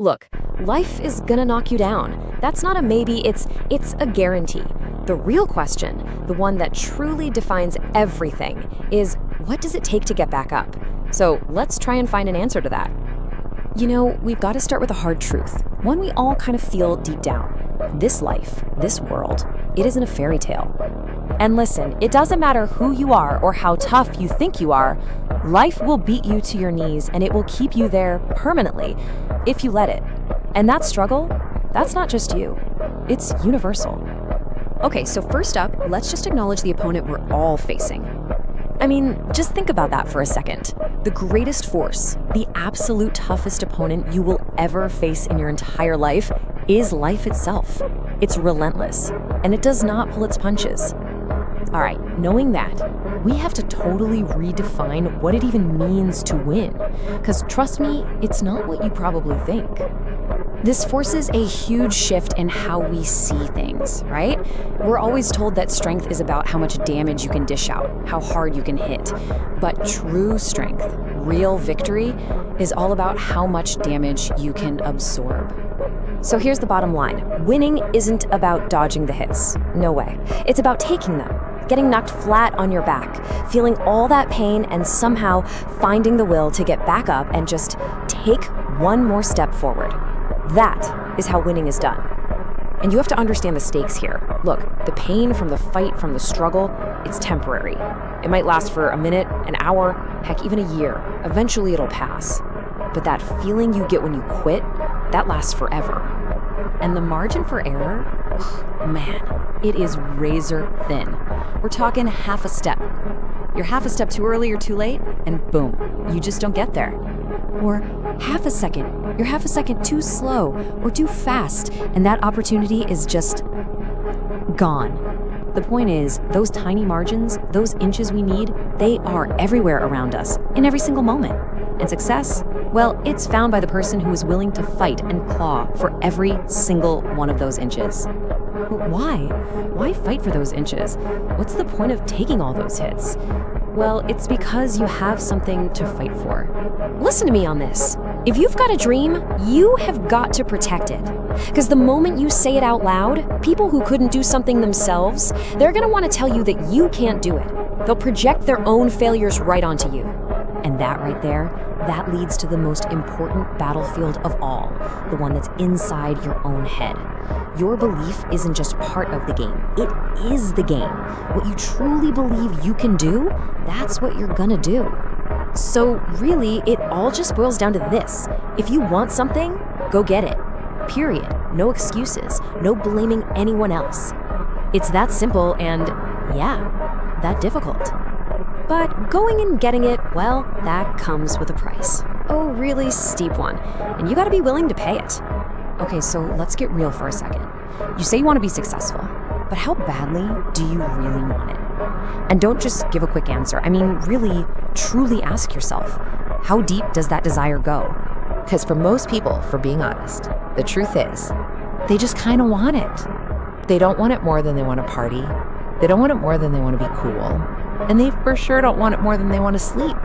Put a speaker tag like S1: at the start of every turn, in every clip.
S1: Look, life is gonna knock you down. That's not a maybe, it's a guarantee. The real question, the one that truly defines everything, is what does it take to get back up? So let's try and find an answer to that. We've got to start with a hard truth, one we all kind of feel deep down. This life, this world, it isn't a fairy tale. And listen, it doesn't matter who you are or how tough you think you are, life will beat you to your knees and it will keep you there permanently if you let it. And that struggle, that's not just you, it's universal. Okay, so first up, let's just acknowledge the opponent we're all facing. I mean, just think about that for a second. The greatest force, the absolute toughest opponent you will ever face in your entire life is life itself. It's relentless, and it does not pull its punches. All right, knowing that, we have to totally redefine what it even means to win. Because trust me, it's not what you probably think. This forces a huge shift in how we see things, right? We're always told that strength is about how much damage you can dish out, how hard you can hit. But true strength, real victory, is all about how much damage you can absorb. So here's the bottom line. Winning isn't about dodging the hits. No way. It's about taking them, getting knocked flat on your back, feeling all that pain and somehow finding the will to get back up and just take one more step forward. That is how winning is done. And you have to understand the stakes here. Look, the pain from the fight, from the struggle, it's temporary. It might last for a minute, an hour, heck, even a year. Eventually it'll pass. But that feeling you get when you quit, that lasts forever. And the margin for error, man, it is razor thin. We're talking half a step. You're half a step too early or too late, and boom, you just don't get there. Or half a second, you're half a second too slow or too fast, and that opportunity is just gone. The point is, those tiny margins, those inches we need, they are everywhere around us, in every single moment. And success, well, it's found by the person who is willing to fight and claw for every single one of those inches. But why? Why fight for those inches? What's the point of taking all those hits? Well, it's because you have something to fight for. Listen to me on this. If you've got a dream, you have got to protect it. Because the moment you say it out loud, people who couldn't do something themselves, they're going to want to tell you that you can't do it. They'll project their own failures right onto you. And that right there, that leads to the most important battlefield of all, the one that's inside your own head. Your belief isn't just part of the game, it is the game. What you truly believe you can do, that's what you're gonna do. So really, it all just boils down to this. If you want something, go get it. Period. No excuses, no blaming anyone else. It's that simple and, yeah, that difficult. But going and getting it, well, that comes with a price. A really steep one, and you gotta be willing to pay it. Okay, so let's get real for a second. You say you want to be successful, but how badly do you really want it? And don't just give a quick answer. I mean, really, truly ask yourself, how deep does that desire go?
S2: Because for most people, for being honest, the truth is, they just kind of want it. They don't want it more than they want to party. They don't want it more than they want to be cool. And they for sure don't want it more than they want to sleep.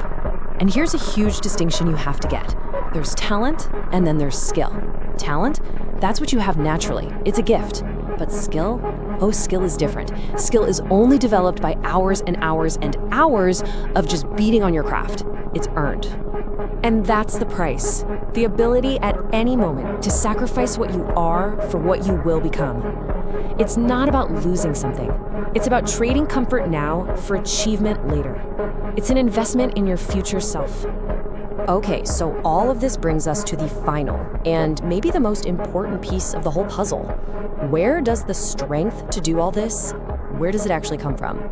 S1: And here's a huge distinction you have to get. There's talent, and then there's skill. Talent, that's what you have naturally. It's a gift. But skill? Oh, skill is different. Skill is only developed by hours and hours and hours of just beating on your craft. It's earned. And that's the price. The ability at any moment to sacrifice what you are for what you will become. It's not about losing something. It's about trading comfort now for achievement later. It's an investment in your future self. Okay, so all of this brings us to the final and maybe the most important piece of the whole puzzle. Where does the strength to do all this, where does it actually come from?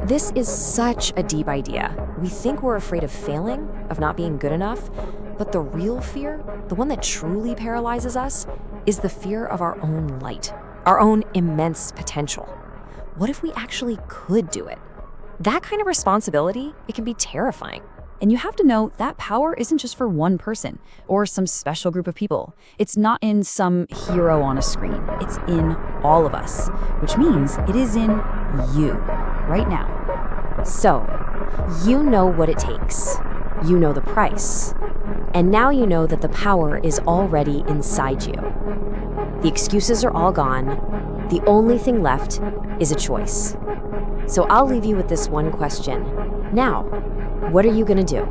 S1: This is such a deep idea. We think we're afraid of failing, of not being good enough, but the real fear, the one that truly paralyzes us, is the fear of our own light, our own immense potential. What if we actually could do it? That kind of responsibility, it can be terrifying. And you have to know that power isn't just for one person or some special group of people. It's not in some hero on a screen. It's in all of us, which means it is in you right now. So, you know what it takes. You know the price. And now you know that the power is already inside you. The excuses are all gone. The only thing left is a choice. So I'll leave you with this one question. Now, what are you going to do?